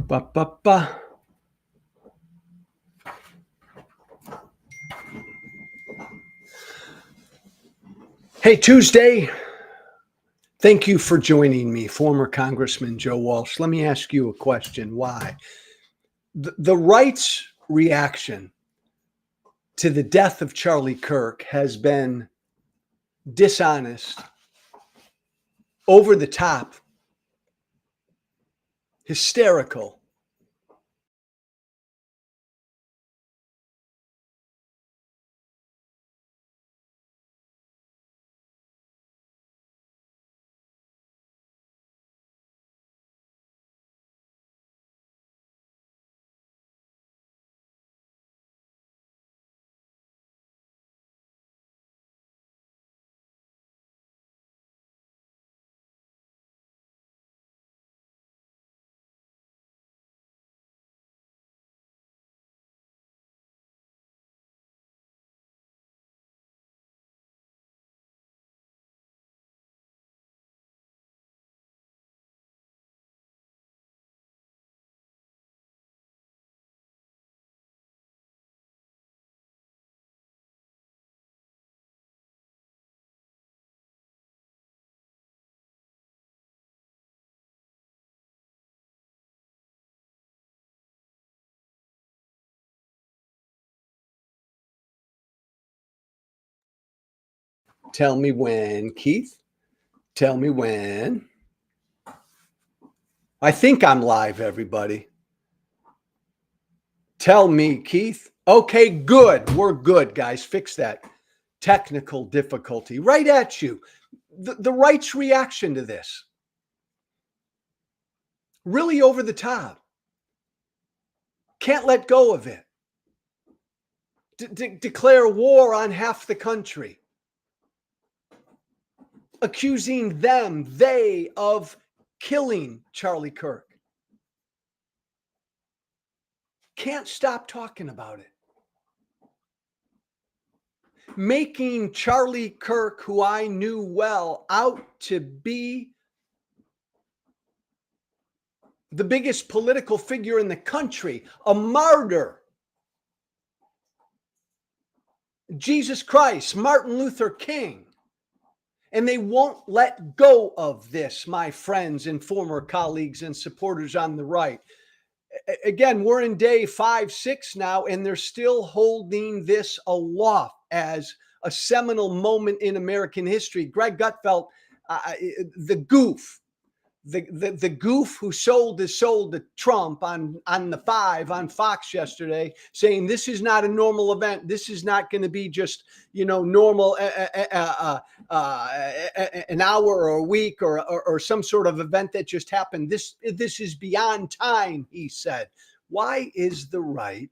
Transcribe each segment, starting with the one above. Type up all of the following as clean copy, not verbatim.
Ba, ba, ba. Hey, Tuesday. Thank you for joining me, former Congressman Joe Walsh. Let me ask you a question. Why? The right's reaction to the death of Charlie Kirk has been dishonest, over the top, hysterical. Tell me when, Keith. Tell me when. I think I'm live, everybody. Tell me, Keith. Okay, good. We're good, guys. Fix that technical difficulty. Right at you. The right's reaction to this. Really over the top. Can't let go of it. Declare war on half the country. Accusing they of killing Charlie Kirk. Can't stop talking about it. Making Charlie Kirk, who I knew well, out to be the biggest political figure in the country, a martyr. Jesus Christ, Martin Luther King. And they won't let go of this, my friends and former colleagues and supporters on the right. Again, we're in day 5, 6 now, and they're still holding this aloft as a seminal moment in American history. Greg Gutfeld, the goof, the goof who sold his soul to Trump on the 5 on Fox yesterday, saying this is not a normal event. This is not going to be just, normal an hour or a week or some sort of event that just happened. This is beyond time, he said. Why is the right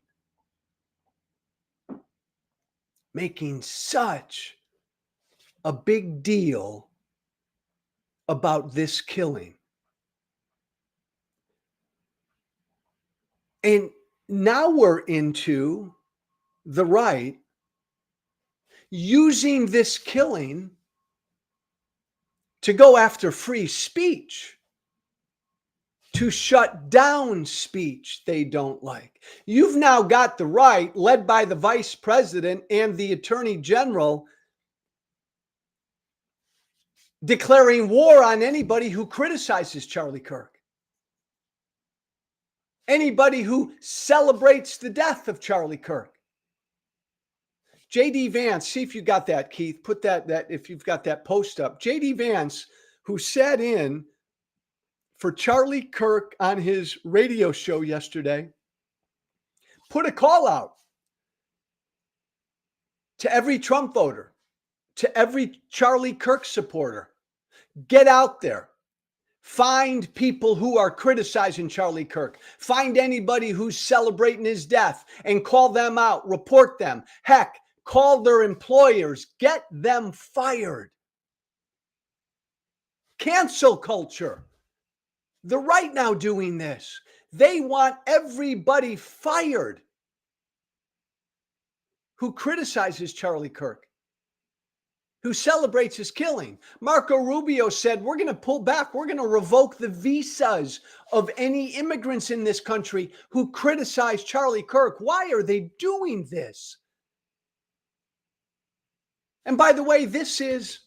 making such a big deal about this killing? And now we're into the right using this killing to go after free speech, to shut down speech they don't like. You've now got the right, led by the vice president and the attorney general, declaring war on anybody who criticizes Charlie Kirk. Anybody who celebrates the death of Charlie Kirk. JD Vance, see if you got that, Keith. Put that if you've got that post up. JD Vance, who sat in for Charlie Kirk on his radio show yesterday, put a call out to every Trump voter, to every Charlie Kirk supporter. Get out there. Find people who are criticizing Charlie Kirk. Find anybody who's celebrating his death and call them out, report them. Heck, call their employers, get them fired. Cancel culture. The right now doing this. They want everybody fired who criticizes Charlie Kirk, who celebrates his killing. Marco Rubio said, we're going to pull back. We're going to revoke the visas of any immigrants in this country who criticize Charlie Kirk. Why are they doing this? And by the way, this is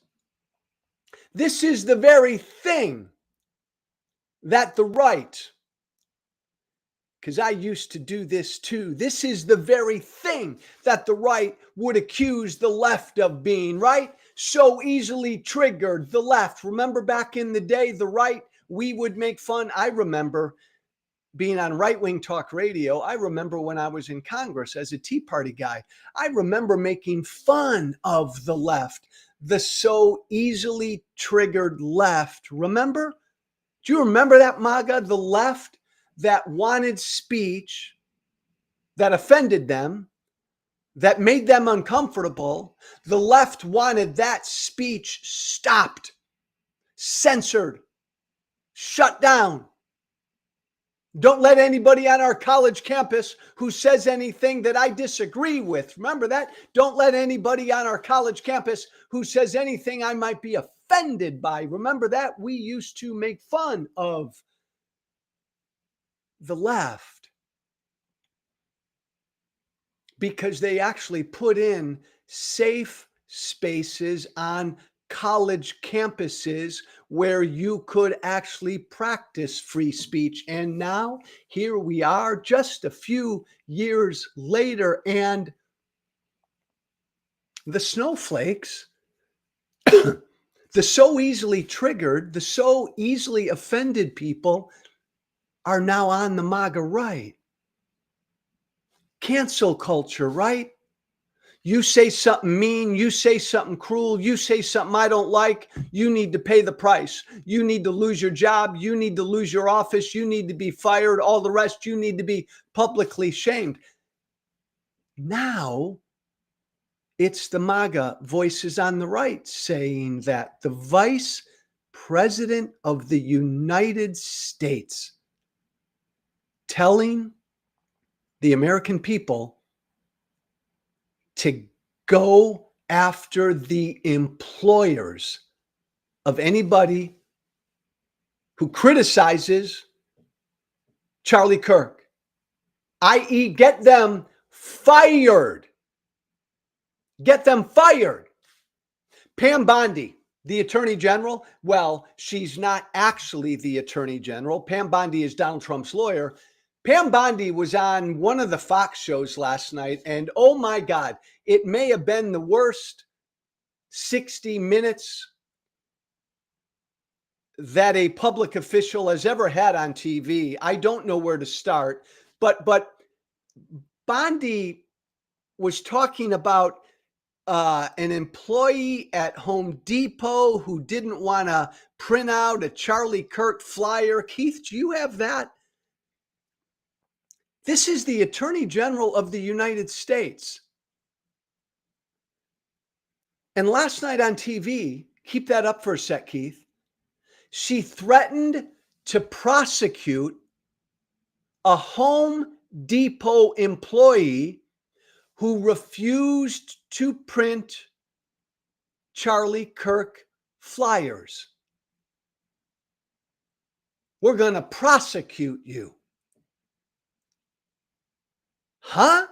the very thing that the right, because I used to do this too, this is the very thing that the right would accuse the left of being, right? So easily triggered, the left. Remember back in the day, the right, we would make fun. I remember being on right-wing talk radio. I remember when I was in Congress as a Tea Party guy, I remember making fun of the left, the so easily triggered left. Remember? Do you remember that, MAGA? The left that wanted speech that offended them, that made them uncomfortable. The left wanted that speech stopped, censored, shut down. Don't let anybody on our college campus who says anything that I disagree with. Remember that? Don't let anybody on our college campus who says anything I might be offended by. Remember that? We used to make fun of the left because they actually put in safe spaces on college campuses where you could actually practice free speech. And now here we are just a few years later, and the snowflakes, the so easily triggered, the so easily offended people are now on the MAGA right. Cancel culture, right? You say something mean, you say something cruel, you say something I don't like, you need to pay the price. You need to lose your job. You need to lose your office. You need to be fired. All the rest, you need to be publicly shamed. Now, it's the MAGA voices on the right saying that the vice president of the United States telling the American people to go after the employers of anybody who criticizes Charlie Kirk, i.e., get them fired. Get them fired. Pam Bondi, the Attorney General, well, she's not actually the Attorney General. Pam Bondi is Donald Trump's lawyer. Pam Bondi was on one of the Fox shows last night, and oh my God, it may have been the worst 60 minutes that a public official has ever had on TV. I don't know where to start, but Bondi was talking about an employee at Home Depot who didn't want to print out a Charlie Kirk flyer. Keith, do you have that? This is the Attorney General of the United States. And last night on TV, keep that up for a sec, Keith, she threatened to prosecute a Home Depot employee who refused to print Charlie Kirk flyers. We're going to prosecute you. Huh?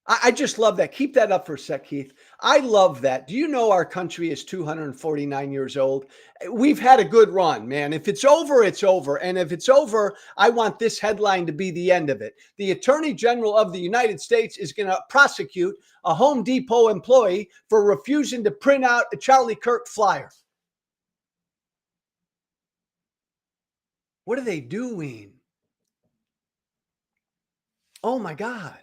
I just love that. Keep that up for a sec, Keith. I love that. Do you know our country is 249 years old? We've had a good run, man. If it's over, it's over. And if it's over, I want this headline to be the end of it. The Attorney General of the United States is going to prosecute a Home Depot employee for refusing to print out a Charlie Kirk flyer. What are they doing? Oh my God.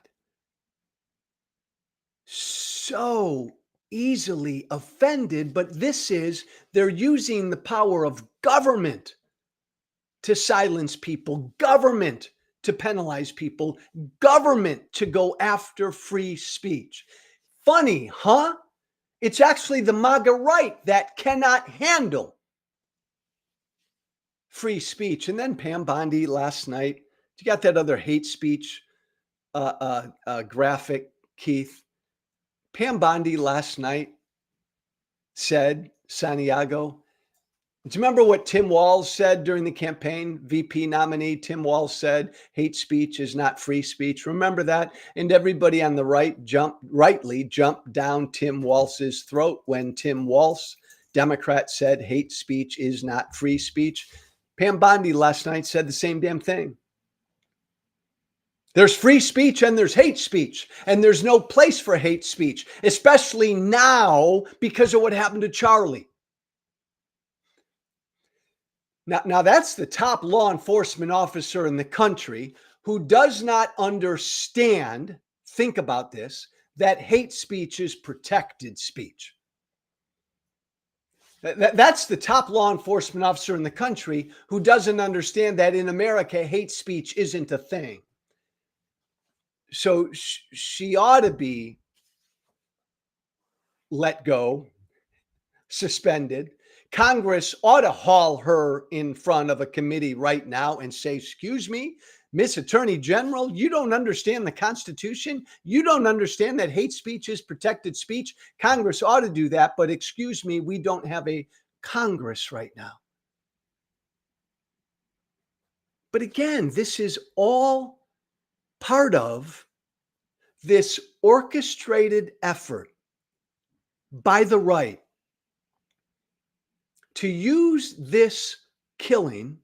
So easily offended, but they're using the power of government to silence people, government to penalize people, government to go after free speech. Funny, huh? It's actually the MAGA right that cannot handle free speech. And then Pam Bondi last night, you got that other hate speech graphic, Keith. Pam Bondi last night said, Santiago. Do you remember what Tim Walz said during the campaign? VP nominee Tim Walz said, hate speech is not free speech. Remember that? And everybody on the right rightly jumped down Tim Walz's throat when Tim Walz, Democrat, said hate speech is not free speech. Pam Bondi last night said the same damn thing. There's free speech and there's hate speech, and there's no place for hate speech, especially now because of what happened to Charlie. Now that's the top law enforcement officer in the country who does not understand, think about this, that hate speech is protected speech. That's the top law enforcement officer in the country who doesn't understand that in America, hate speech isn't a thing. So she ought to be let go, suspended. Congress ought to haul her in front of a committee right now and say, excuse me, Miss Attorney General, you don't understand the Constitution. You don't understand that hate speech is protected speech. Congress ought to do that, but excuse me, we don't have a Congress right now. But again, this is all part of this orchestrated effort by the right to use this killing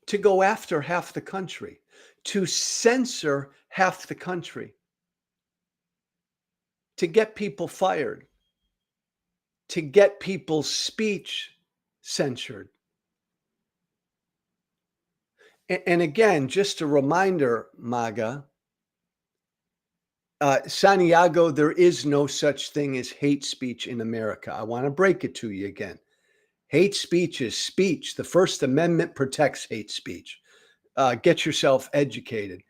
to go after half the country, to censor half the country, to get people fired, to get people's speech censored. And again, just a reminder, MAGA, Santiago, there is no such thing as hate speech in America. I want to break it to you again. Hate speech is speech. The First Amendment protects hate speech. Get yourself educated.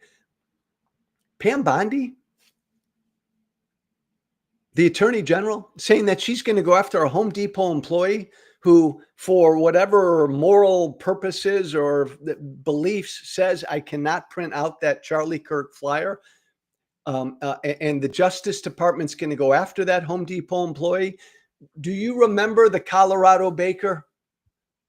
Pam Bondi, the Attorney General, saying that she's going to go after a Home Depot employee who, for whatever moral purposes or beliefs, says, I cannot print out that Charlie Kirk flyer. And the Justice Department's going to go after that Home Depot employee. Do you remember the Colorado baker?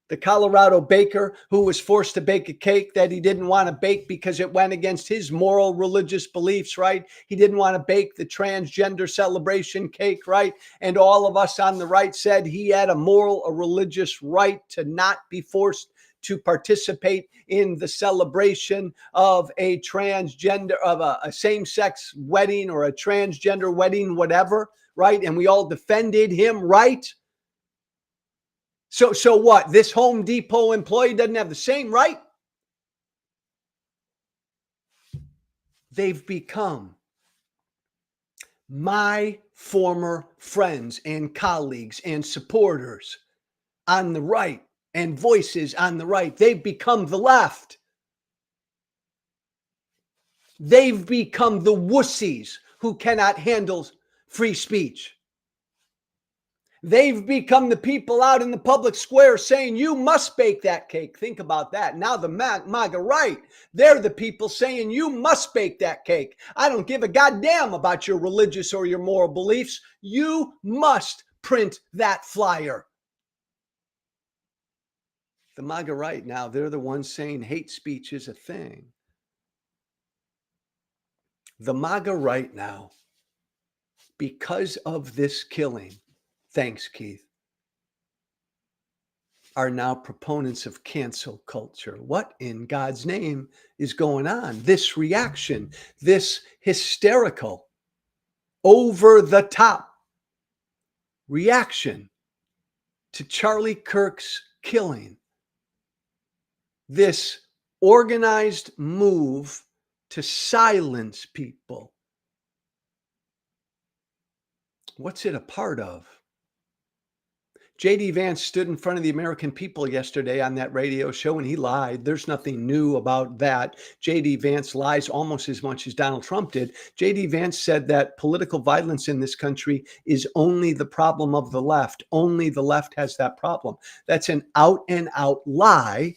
The Colorado baker who was forced to bake a cake that he didn't want to bake because it went against his moral religious beliefs, right? He didn't want to bake the transgender celebration cake, right? And all of us on the right said he had a moral, a religious right to not be forced to participate in the celebration of a transgender, of a same-sex wedding or a transgender wedding, whatever, right? And we all defended him, right? So what? This Home Depot employee doesn't have the same right? They've become my former friends and colleagues and supporters on the right and voices on the right. They've become the left. They've become the wussies who cannot handle free speech. They've become the people out in the public square saying, you must bake that cake. Think about that. Now the MAGA right, they're the people saying, you must bake that cake. I don't give a goddamn about your religious or your moral beliefs. You must print that flyer. The MAGA right now, they're the ones saying hate speech is a thing. The MAGA right now, because of this killing, thanks, Keith, are now proponents of cancel culture. What in God's name is going on? This reaction, this hysterical, over the top reaction to Charlie Kirk's killing, this organized move to silence people. What's it a part of? J.D. Vance stood in front of the American people yesterday on that radio show and he lied. There's nothing new about that. J.D. Vance lies almost as much as Donald Trump did. J.D. Vance said that political violence in this country is only the problem of the left. Only the left has that problem. That's an out and out lie.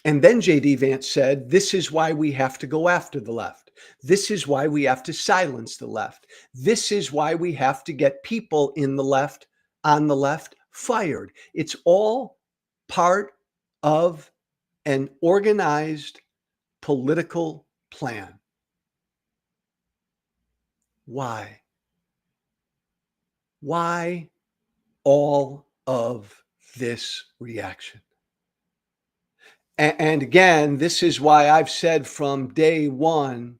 And then J.D. Vance said, this is why we have to go after the left. This is why we have to silence the left. This is why we have to get people in the left, on the left, fired. It's all part of an organized political plan. Why? Why all of this reaction? And again, this is why I've said from day one,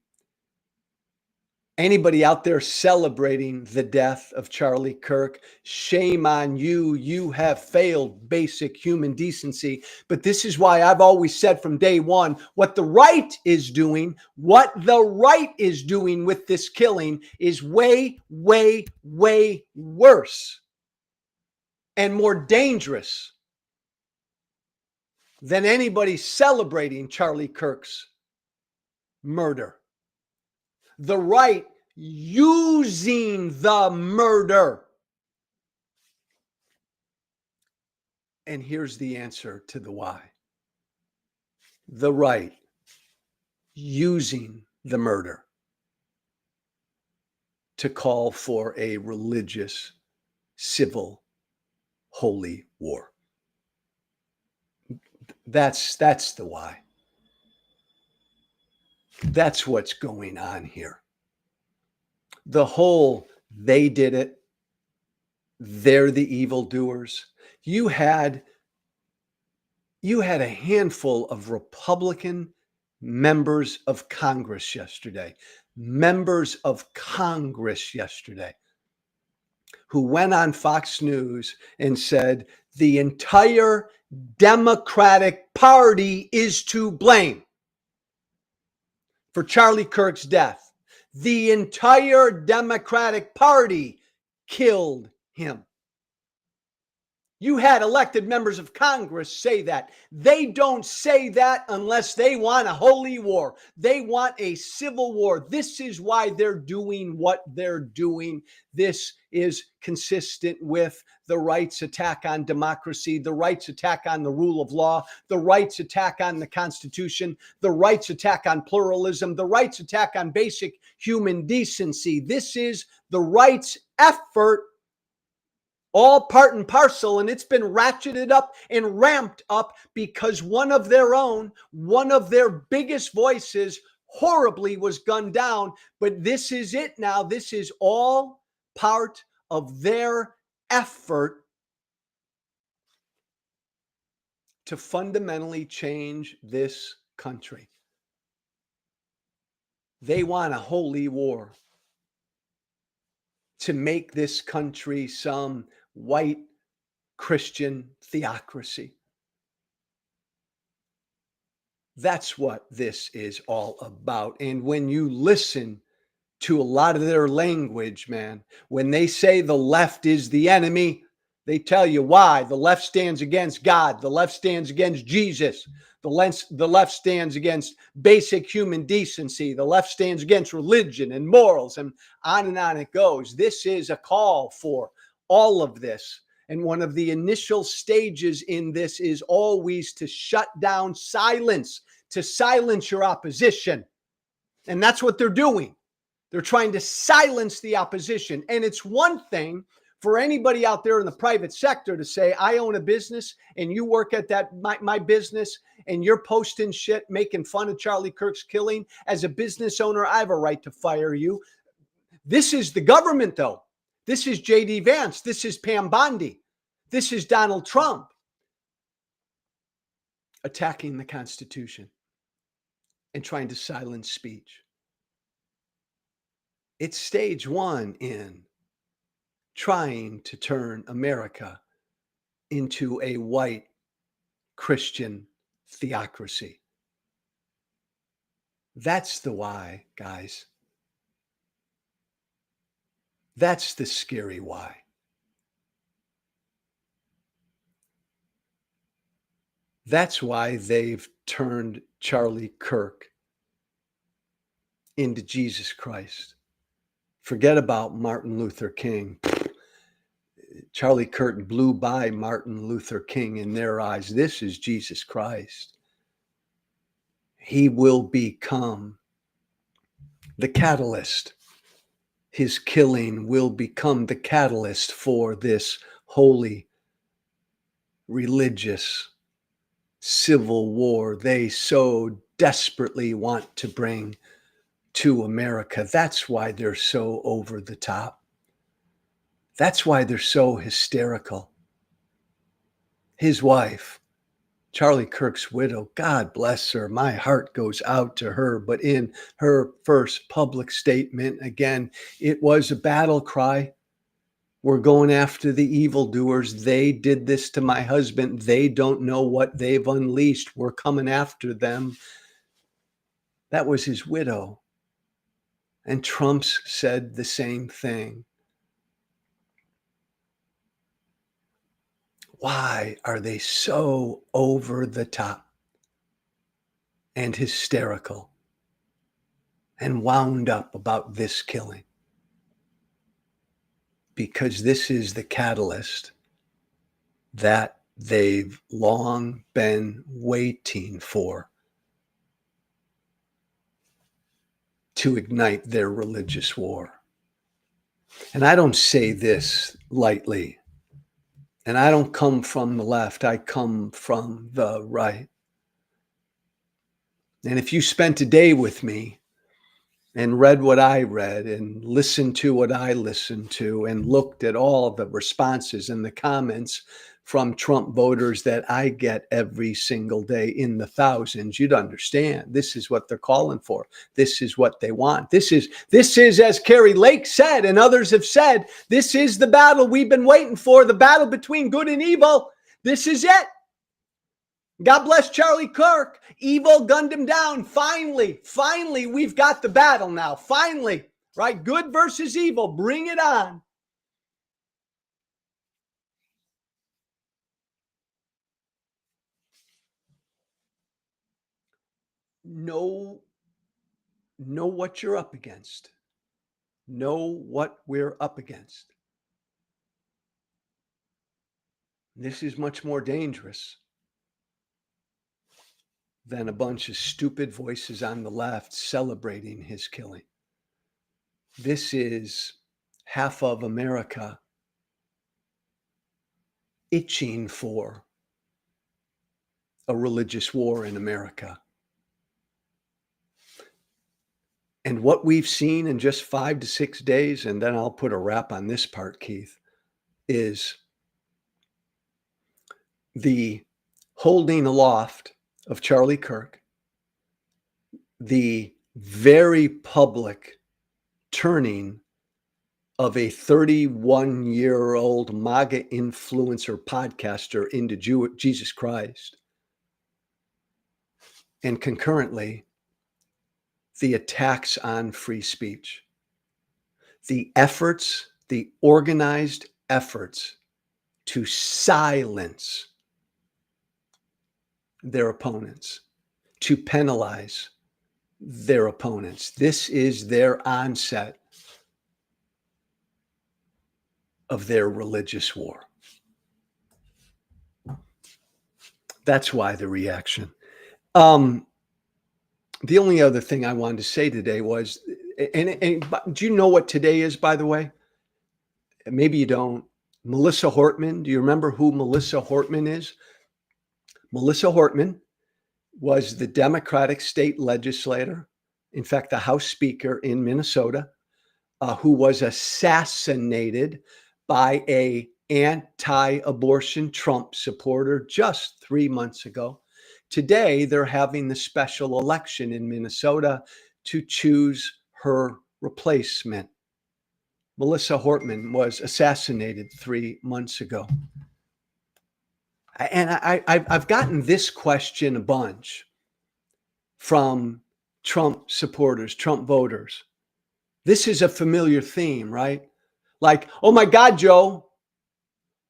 anybody out there celebrating the death of Charlie Kirk, shame on you. You have failed basic human decency. But this is why I've always said from day one, what the right is doing with this killing is way, way, way worse and more dangerous than anybody celebrating Charlie Kirk's murder. The right using the murder. And here's the answer to the why. The right using the murder to call for a religious, civil, holy war. That's the why. That's what's going on here. The whole, they did it, they're the evildoers. You had a handful of Republican members of Congress yesterday, who went on Fox News and said the entire Democratic Party is to blame for Charlie Kirk's death. The entire Democratic Party killed him. You had elected members of Congress say that. They don't say that unless they want a holy war. They want a civil war. This is why they're doing what they're doing. This is consistent with the right's attack on democracy, the right's attack on the rule of law, the right's attack on the Constitution, the right's attack on pluralism, the right's attack on basic human decency. This is the right's effort, all part and parcel, and it's been ratcheted up and ramped up because one of their biggest voices horribly was gunned down. But this is it now. This is all part of their effort to fundamentally change this country. They want a holy war to make this country some white Christian theocracy. That's what this is all about. And when you listen to a lot of their language, man, when they say the left is the enemy, they tell you why. The left stands against God. The left stands against Jesus. The left stands against basic human decency. The left stands against religion and morals, and on it goes. This is a call for all of this. And one of the initial stages in this is always to shut down silence, to silence your opposition. And that's what they're doing. They're trying to silence the opposition. And it's one thing for anybody out there in the private sector to say, I own a business and you work at that my business and you're posting shit, making fun of Charlie Kirk's killing. As a business owner, I have a right to fire you. This is the government, though. This is J.D. Vance. This is Pam Bondi. This is Donald Trump attacking the Constitution and trying to silence speech. It's stage one in trying to turn America into a white Christian theocracy. That's the why, guys. That's the scary why. That's why they've turned Charlie Kirk into Jesus Christ. Forget about Martin Luther King. Charlie Kirk blew by Martin Luther King in their eyes. This is Jesus Christ. He will become the catalyst. His killing will become the catalyst for this holy, religious, civil war they so desperately want to bring to America. That's why they're so over the top. That's why they're so hysterical. His wife, Charlie Kirk's widow, God bless her. My heart goes out to her. But in her first public statement, again, it was a battle cry. We're going after the evildoers. They did this to my husband. They don't know what they've unleashed. We're coming after them. That was his widow. And Trump's said the same thing. Why are they so over the top and hysterical and wound up about this killing? Because this is the catalyst that they've long been waiting for to ignite their religious war. And I don't say this lightly. And I don't come from the left. I come from the right. And if you spent a day with me and read what I read and listened to what I listened to and looked at all the responses and the comments from Trump voters that I get every single day in the thousands, you'd understand this is what they're calling for. This is what they want. This is, as Carrie Lake said, and others have said, this is the battle we've been waiting for, the battle between good and evil. This is it. God bless Charlie Kirk. Evil gunned him down. Finally, we've got the battle now. Finally, right? Good versus evil. Bring it on. Know what you're up against. Know what we're up against. This is much more dangerous than a bunch of stupid voices on the left celebrating his killing. This is half of America itching for a religious war in America. And what we've seen in just 5 to 6 days, and then I'll put a wrap on this part, Keith, is the holding aloft of Charlie Kirk, the very public turning of a 31-year-old MAGA influencer podcaster into Jesus Christ, and concurrently, the attacks on free speech, the organized efforts to silence their opponents, to penalize their opponents. This is their onset of their religious war. That's why the reaction. The only other thing I wanted to say today was, and do you know what today is, by the way? Maybe you don't. Melissa Hortman. Do you remember who Melissa Hortman is? Melissa Hortman was the Democratic state legislator, in fact, the House Speaker in Minnesota, who was assassinated by an anti-abortion Trump supporter just 3 months ago. Today, they're having the special election in Minnesota to choose her replacement. Melissa Hortman was assassinated 3 months ago. And I've gotten this question a bunch from Trump supporters, Trump voters. This is a familiar theme, right? Like, oh my God, Joe,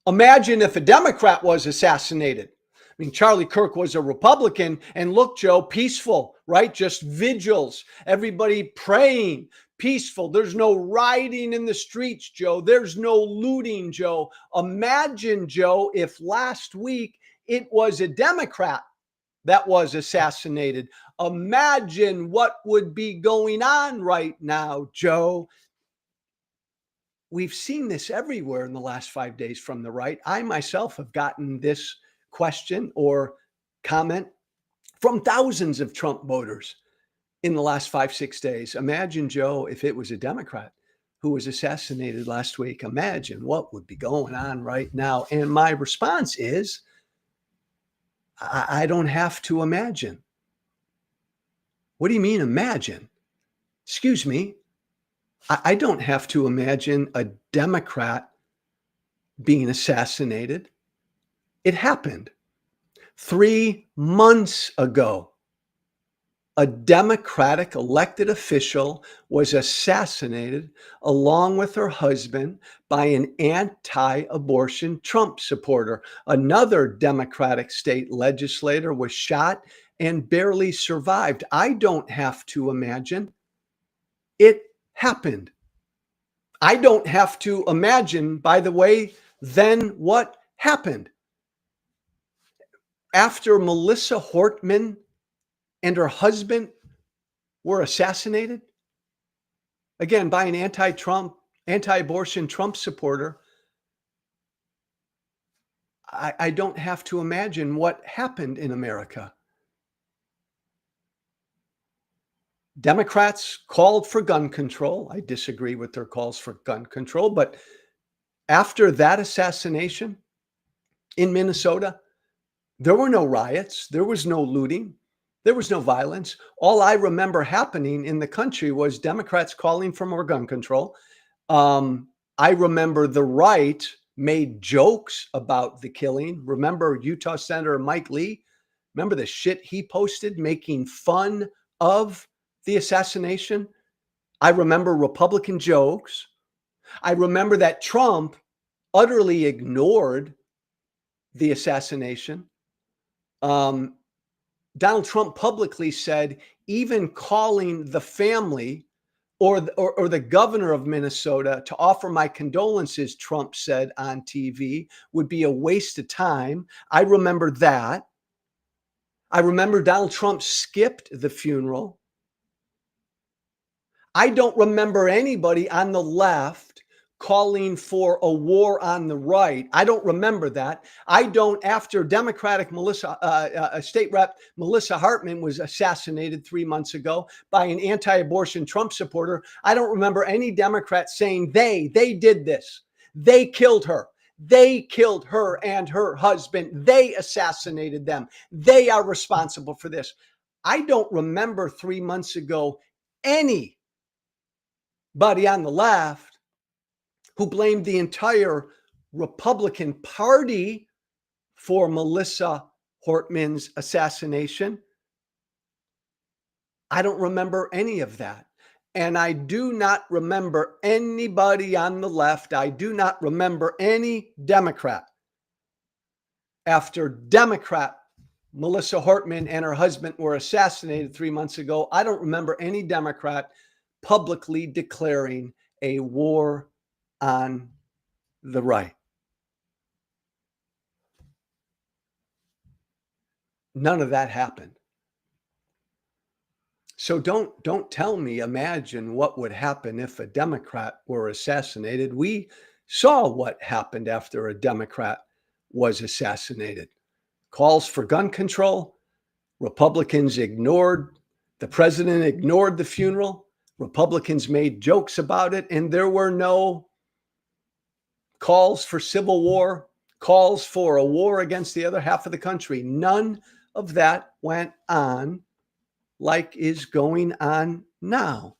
imagine if a Democrat was assassinated. I mean, Charlie Kirk was a Republican, and look, Joe, peaceful, right? Just vigils, everybody praying, peaceful. There's no rioting in the streets, Joe. There's no looting, Joe. Imagine, Joe, if last week it was a Democrat that was assassinated. Imagine what would be going on right now, Joe. We've seen this everywhere in the last 5 days from the right. I myself have gotten this question or comment from thousands of Trump voters in the last 5, 6 days. Imagine, Joe, if it was a Democrat who was assassinated last week. Imagine what would be going on right now. And my response is, I don't have to imagine. What do you mean, imagine? Excuse me. I don't have to imagine a Democrat being assassinated. It happened 3 months ago. A Democratic elected official was assassinated along with her husband by an anti-abortion Trump supporter. Another Democratic state legislator was shot and barely survived. I don't have to imagine. It happened. I don't have to imagine, by the way, then what happened. After Melissa Hortman and her husband were assassinated, again, by an anti-abortion Trump supporter, I don't have to imagine what happened in America. Democrats called for gun control. I disagree with their calls for gun control, but after that assassination in Minnesota, there were no riots, there was no looting, there was no violence. All I remember happening in the country was Democrats calling for more gun control. I remember the right made jokes about the killing. Remember Utah Senator Mike Lee? Remember the shit he posted making fun of the assassination? I remember Republican jokes. I remember that Trump utterly ignored the assassination. Donald Trump publicly said, even calling the family or the governor of Minnesota to offer my condolences, Trump said on TV, would be a waste of time. I remember that. I remember Donald Trump skipped the funeral. I don't remember anybody on the left calling for a war on the right. I don't remember that. I don't, after Democratic State Rep Melissa Hartman was assassinated 3 months ago by an anti-abortion Trump supporter, I don't remember any Democrat saying they did this. They killed her. They killed her and her husband. They assassinated them. They are responsible for this. I don't remember 3 months ago anybody on the left who blamed the entire Republican Party for Melissa Hortman's assassination. I don't remember any of that. And I do not remember anybody on the left. I do not remember any Democrat. After Democrat Melissa Hortman and her husband were assassinated 3 months ago, I don't remember any Democrat publicly declaring a war on the right. None of that happened. So don't tell me, imagine what would happen if a Democrat were assassinated. We saw what happened after a Democrat was assassinated. Calls for gun control. Republicans ignored, the president ignored the funeral. Republicans made jokes about it, and there were no calls for civil war, calls for a war against the other half of the country. None of that went on like is going on now.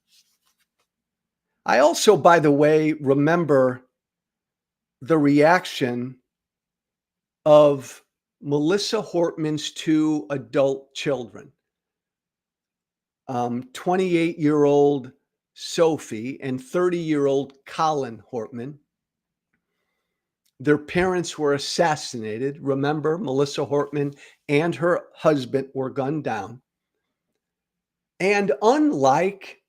I also, by the way, remember the reaction of Melissa Hortman's 2 adult children, 28-year-old Sophie and 30-year-old Colin Hortman. Their parents were assassinated. Remember, Melissa Hortman and her husband were gunned down. And unlike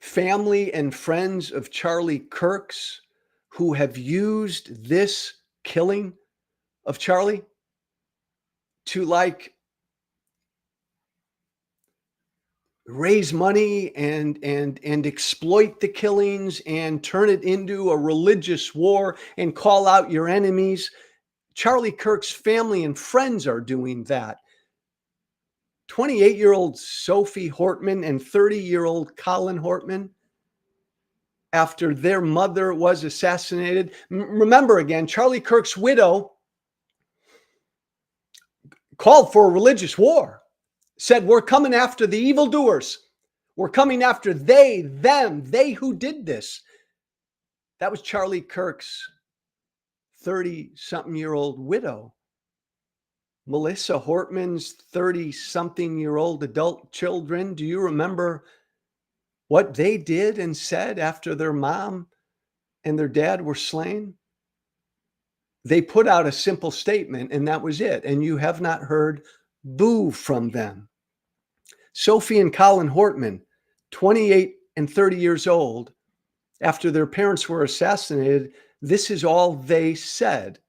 family and friends of Charlie Kirk's who have used this killing of Charlie to like raise money and exploit the killings and turn it into a religious war and call out your enemies. Charlie Kirk's family and friends are doing that. 28-year-old Sophie Hortman and 30-year-old Colin Hortman, after their mother was assassinated. Remember again, Charlie Kirk's widow called for a religious war, said, we're coming after the evildoers. We're coming after they, them, they who did this. That was Charlie Kirk's 30-something-year-old widow. Melissa Hortman's 30-something-year-old adult children. Do you remember what they did and said after their mom and their dad were slain? They put out a simple statement, and that was it. And you have not heard boo from them. Sophie and Colin Hortman, 28 and 30 years old, after their parents were assassinated, this is all they said.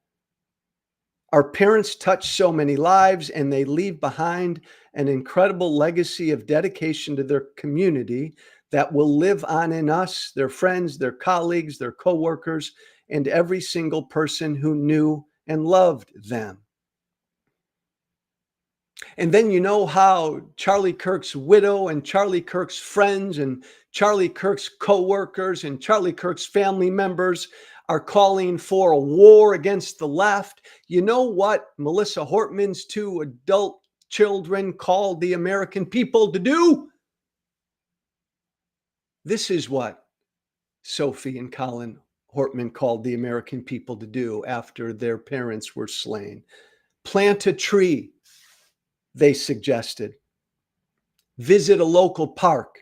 Our parents touched so many lives, and they leave behind an incredible legacy of dedication to their community that will live on in us, their friends, their colleagues, their coworkers, and every single person who knew and loved them. And then you know how Charlie Kirk's widow and Charlie Kirk's friends and Charlie Kirk's coworkers and Charlie Kirk's family members are calling for a war against the left. You know what Melissa Hortman's 2 adult children called the American people to do? This is what Sophie and Colin Hortman called the American people to do after their parents were slain. Plant a tree, they suggested. Visit a local park.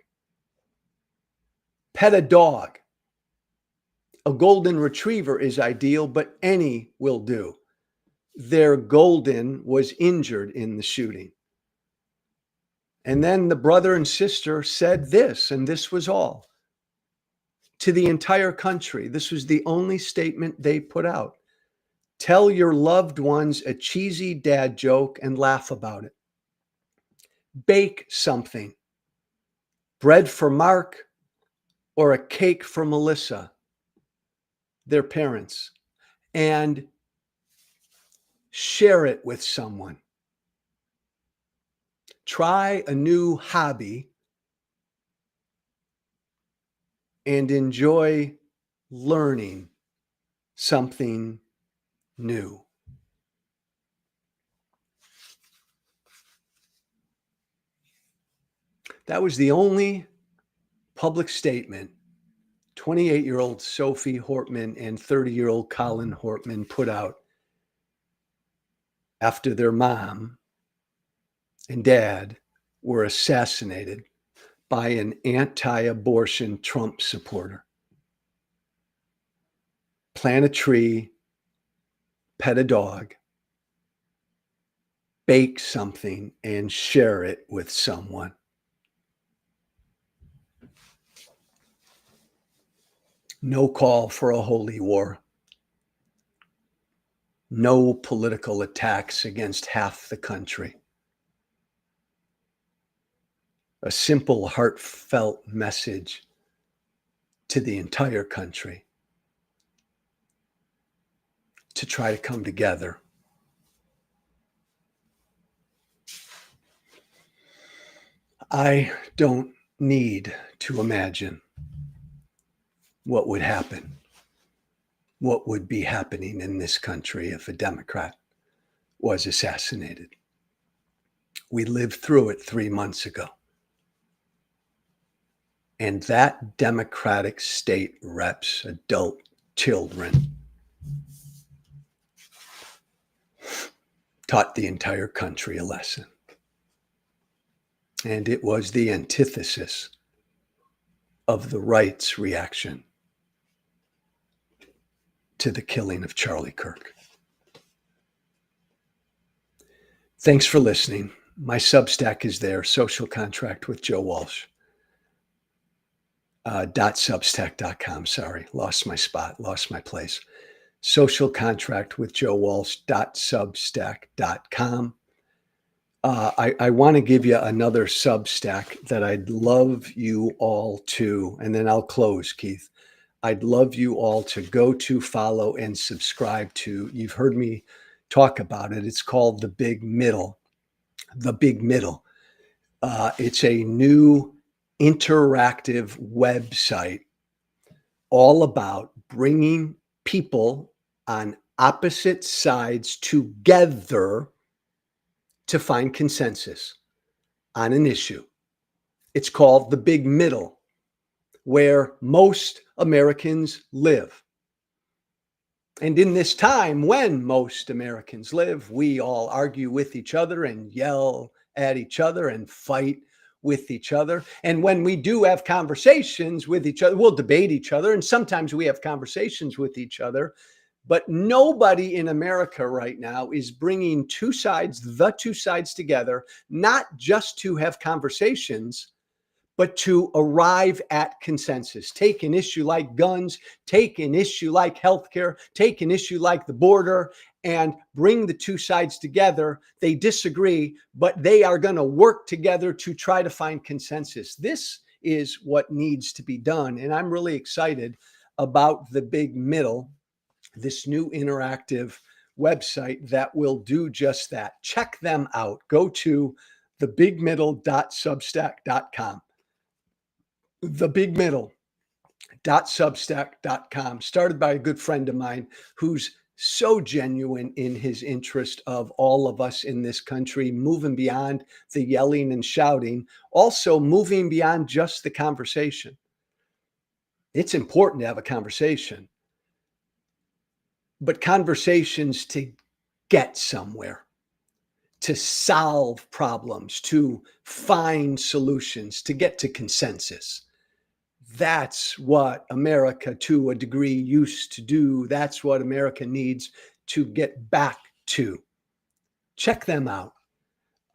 Pet a dog. A golden retriever is ideal, but any will do. Their golden was injured in the shooting. And then the brother and sister said this, and this was all. To the entire country, this was the only statement they put out. Tell your loved ones a cheesy dad joke and laugh about it. Bake something. Bread for Mark or a cake for Melissa, their parents, and share it with someone. Try a new hobby and enjoy learning something new. That was the only public statement 28-year-old Sophie Hortman and 30-year-old Colin Hortman put out after their mom and dad were assassinated by an anti-abortion Trump supporter. Plant a tree, pet a dog, bake something, and share it with someone. No call for a holy war. No political attacks against half the country. A simple, heartfelt message to the entire country to try to come together. I don't need to imagine what would happen, what would be happening in this country if a Democrat was assassinated. We lived through it 3 months ago. And that Democratic state rep's adult children taught the entire country a lesson. And it was the antithesis of the right's reaction to the killing of Charlie Kirk. Thanks for listening. My Substack is there, Social Contract with Joe Walsh. .substack.com. Sorry, lost my spot, lost my place. Social Contract with Joe Walsh. .substack.com. I want to give you another Substack that I'd love you all to, and then I'll close, Keith. I'd love you all to go to, follow, and subscribe to. You've heard me talk about it. It's called The Big Middle. The Big Middle. It's a new interactive website all about bringing people on opposite sides together to find consensus on an issue. It's called The Big Middle, where most Americans live. And in this time when most Americans live, we all argue with each other and yell at each other and fight with each other. And when we do have conversations with each other, we'll debate each other. And sometimes we have conversations with each other. But nobody in America right now is bringing the two sides together, not just to have conversations, but to arrive at consensus. Take an issue like guns, take an issue like healthcare, take an issue like the border, and bring the two sides together. They disagree, but they are going to work together to try to find consensus. This is what needs to be done. And I'm really excited about The Big Middle, this new interactive website that will do just that. Check them out. Go to thebigmiddle.substack.com. thebigmiddle.substack.com, started by a good friend of mine who's so genuine in his interest of all of us in this country, moving beyond the yelling and shouting, also moving beyond just the conversation. It's important to have a conversation, but conversations to get somewhere, to solve problems, to find solutions, to get to consensus. That's what America, to a degree, used to do. That's what America needs to get back to. Check them out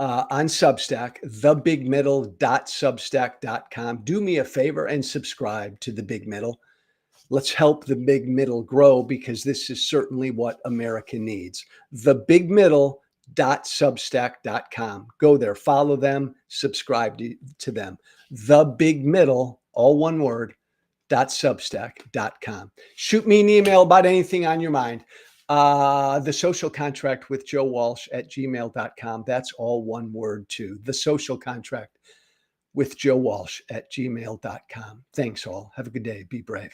on Substack, thebigmiddle.substack.com. Do me a favor and subscribe to The Big Middle. Let's help The Big Middle grow, because this is certainly what America needs. Thebigmiddle.substack.com. Go there, follow them, subscribe to them. The Big Middle, all one word, .substack.com. Shoot me an email about anything on your mind. The Social Contract with Joe Walsh at gmail.com. That's all one word too. The Social Contract with Joe Walsh at gmail.com. Thanks all. Have a good day. Be brave.